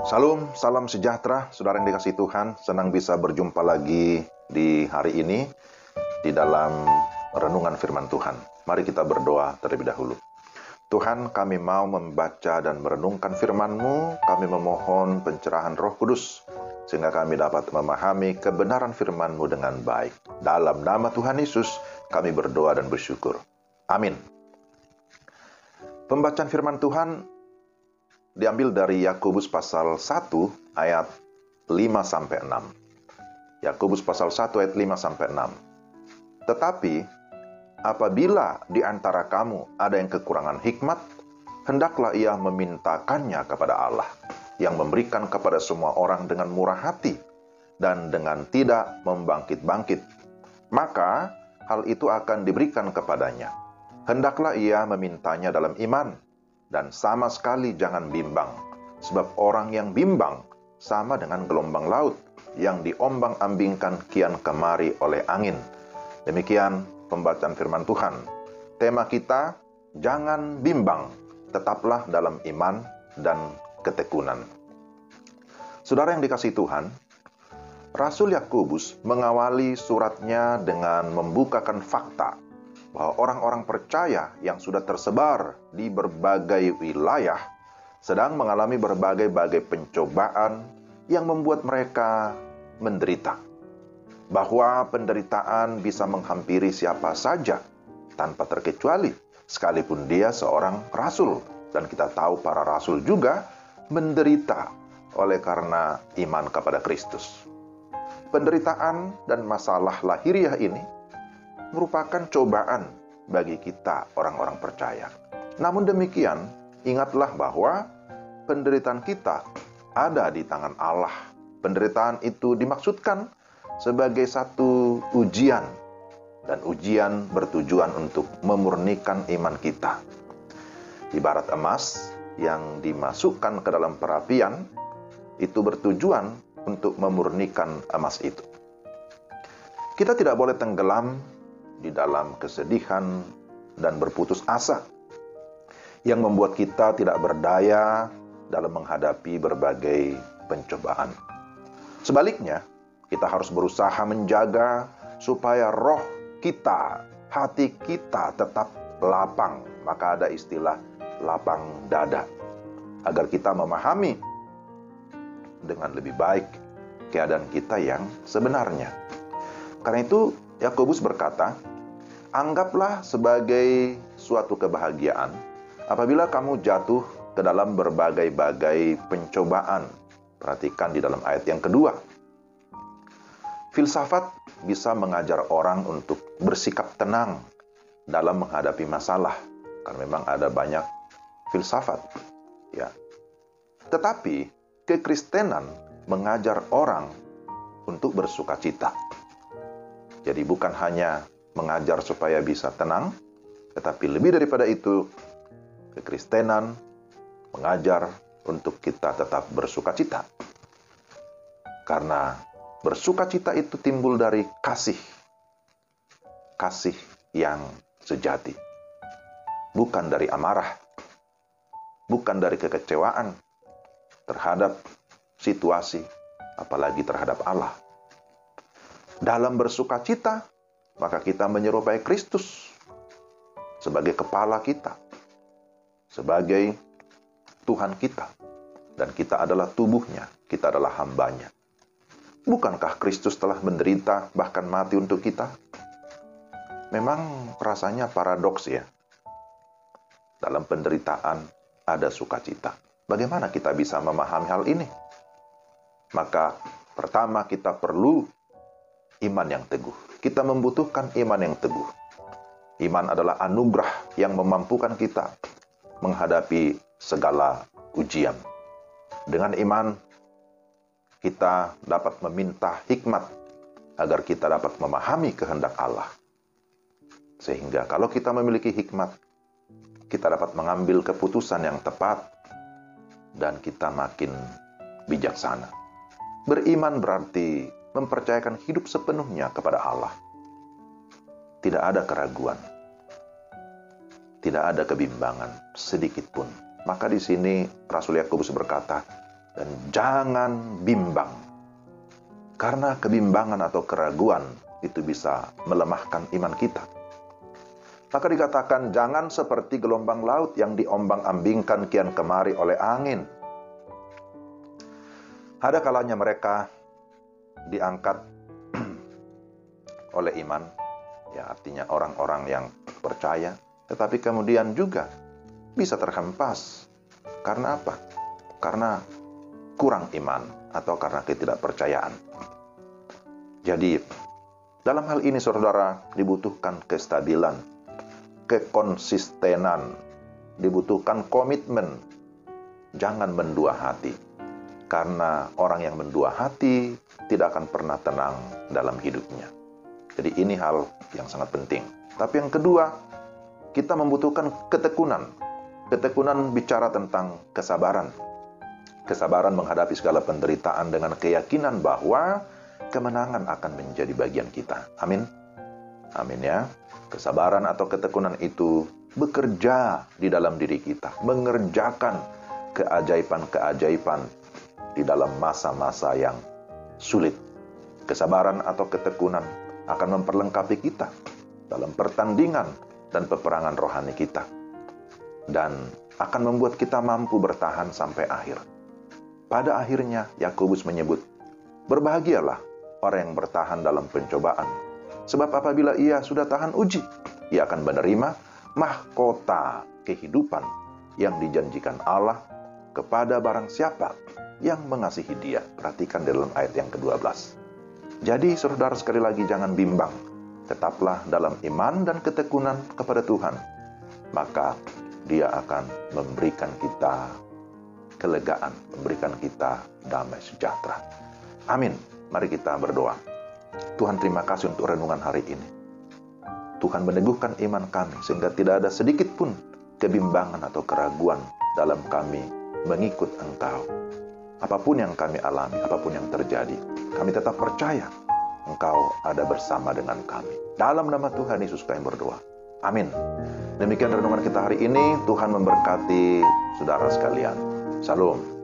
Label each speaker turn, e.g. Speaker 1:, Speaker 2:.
Speaker 1: Salam, salam sejahtera, saudara yang dikasihi Tuhan. Senang bisa berjumpa lagi di hari ini di dalam renungan firman Tuhan. Mari kita berdoa terlebih dahulu. Tuhan, kami mau membaca dan merenungkan firman-Mu. Kami memohon pencerahan Roh Kudus, sehingga kami dapat memahami kebenaran firman-Mu dengan baik. Dalam nama Tuhan Yesus, kami berdoa dan bersyukur. Amin. Pembacaan firman Tuhan diambil dari Yakobus pasal 1 ayat 5-6. Yakobus pasal 1 ayat 5-6. Tetapi apabila di antara kamu ada yang kekurangan hikmat, hendaklah ia memintakannya kepada Allah, yang memberikan kepada semua orang dengan murah hati dan dengan tidak membangkit-bangkit. Maka hal itu akan diberikan kepadanya. Hendaklah ia memintanya dalam iman, dan sama sekali jangan bimbang, sebab orang yang bimbang sama dengan gelombang laut yang diombang-ambingkan kian kemari oleh angin. Demikian pembacaan firman Tuhan. Tema kita, jangan bimbang, tetaplah dalam iman dan ketekunan. Saudara yang dikasihi Tuhan, Rasul Yakobus mengawali suratnya dengan membukakan fakta bahwa orang-orang percaya yang sudah tersebar di berbagai wilayah sedang mengalami berbagai-bagai pencobaan yang membuat mereka menderita. Bahwa penderitaan bisa menghampiri siapa saja tanpa terkecuali, sekalipun dia seorang rasul. Dan kita tahu para rasul juga menderita oleh karena iman kepada Kristus. Penderitaan dan masalah lahiriah ini merupakan cobaan bagi kita orang-orang percaya. Namun demikian, ingatlah bahwa penderitaan kita ada di tangan Allah. Penderitaan itu dimaksudkan sebagai satu ujian, dan ujian bertujuan untuk memurnikan iman kita. Ibarat emas yang dimasukkan ke dalam perapian, itu bertujuan untuk memurnikan emas itu. Kita tidak boleh tenggelam di dalam kesedihan dan berputus asa yang membuat kita tidak berdaya dalam menghadapi berbagai pencobaan. Sebaliknya, kita harus berusaha menjaga supaya roh kita, hati kita tetap lapang. Maka ada istilah lapang dada, agar kita memahami dengan lebih baik keadaan kita yang sebenarnya. Karena itu Yakobus berkata, anggaplah sebagai suatu kebahagiaan apabila kamu jatuh ke dalam berbagai-bagai pencobaan. Perhatikan di dalam ayat yang kedua. Filsafat bisa mengajar orang untuk bersikap tenang dalam menghadapi masalah, karena memang ada banyak filsafat. Ya. Tetapi kekristenan mengajar orang untuk bersukacita. Jadi bukan hanya mengajar supaya bisa tenang, tetapi lebih daripada itu, kekristenan mengajar untuk kita tetap bersukacita. Karena bersukacita itu timbul dari kasih. Kasih yang sejati. Bukan dari amarah. Bukan dari kekecewaan terhadap situasi, apalagi terhadap Allah. Dalam bersukacita, maka kita menyerupai Kristus sebagai kepala kita, sebagai Tuhan kita, dan kita adalah tubuhnya, kita adalah hambanya. Bukankah Kristus telah menderita bahkan mati untuk kita? Memang rasanya paradoks ya. Dalam penderitaan ada sukacita. Bagaimana kita bisa memahami hal ini? Maka pertama kita perlu iman yang teguh. Kita membutuhkan iman yang teguh. Iman adalah anugerah yang memampukan kita menghadapi segala ujian. Dengan iman, kita dapat meminta hikmat agar kita dapat memahami kehendak Allah. Sehingga kalau kita memiliki hikmat, kita dapat mengambil keputusan yang tepat dan kita makin bijaksana. Beriman berarti mempercayakan hidup sepenuhnya kepada Allah. Tidak ada keraguan. Tidak ada kebimbangan sedikit pun. Maka di sini Rasul Yakobus berkata, dan jangan bimbang. Karena kebimbangan atau keraguan itu bisa melemahkan iman kita. Maka dikatakan jangan seperti gelombang laut yang diombang-ambingkan kian kemari oleh angin. Ada kalanya mereka diangkat oleh iman, ya artinya orang-orang yang percaya, tetapi kemudian juga bisa terhempas. Karena apa? Karena kurang iman atau karena ketidakpercayaan. Jadi, dalam hal ini saudara dibutuhkan kestabilan, kekonsistenan, dibutuhkan komitmen. Jangan mendua hati. Karena orang yang mendua hati tidak akan pernah tenang dalam hidupnya. Jadi ini hal yang sangat penting. Tapi yang kedua, kita membutuhkan ketekunan. Ketekunan bicara tentang kesabaran. Kesabaran menghadapi segala penderitaan dengan keyakinan bahwa kemenangan akan menjadi bagian kita. Amin. Amin ya. Kesabaran atau ketekunan itu bekerja di dalam diri kita. Mengerjakan keajaiban-keajaiban di dalam masa-masa yang sulit. Kesabaran atau ketekunan akan memperlengkapi kita dalam pertandingan dan peperangan rohani kita. Dan akan membuat kita mampu bertahan sampai akhir. Pada akhirnya, Yakobus menyebut, berbahagialah orang yang bertahan dalam pencobaan. Sebab apabila ia sudah tahan uji, ia akan menerima mahkota kehidupan yang dijanjikan Allah kepada barang siapa yang mengasihi dia. Perhatikan dalam ayat yang ke-12. Jadi saudara sekali lagi jangan bimbang. Tetaplah dalam iman dan ketekunan kepada Tuhan. Maka dia akan memberikan kita kelegaan, memberikan kita damai sejahtera. Amin. Mari kita berdoa. Tuhan, terima kasih untuk renungan hari ini. Tuhan meneguhkan iman kami sehingga tidak ada sedikit pun kebimbangan atau keraguan dalam kami mengikut Engkau. Apapun yang kami alami, apapun yang terjadi, kami tetap percaya Engkau ada bersama dengan kami. Dalam nama Tuhan Yesus kami berdoa. Amin. Demikian renungan kita hari ini. Tuhan memberkati saudara sekalian. Shalom.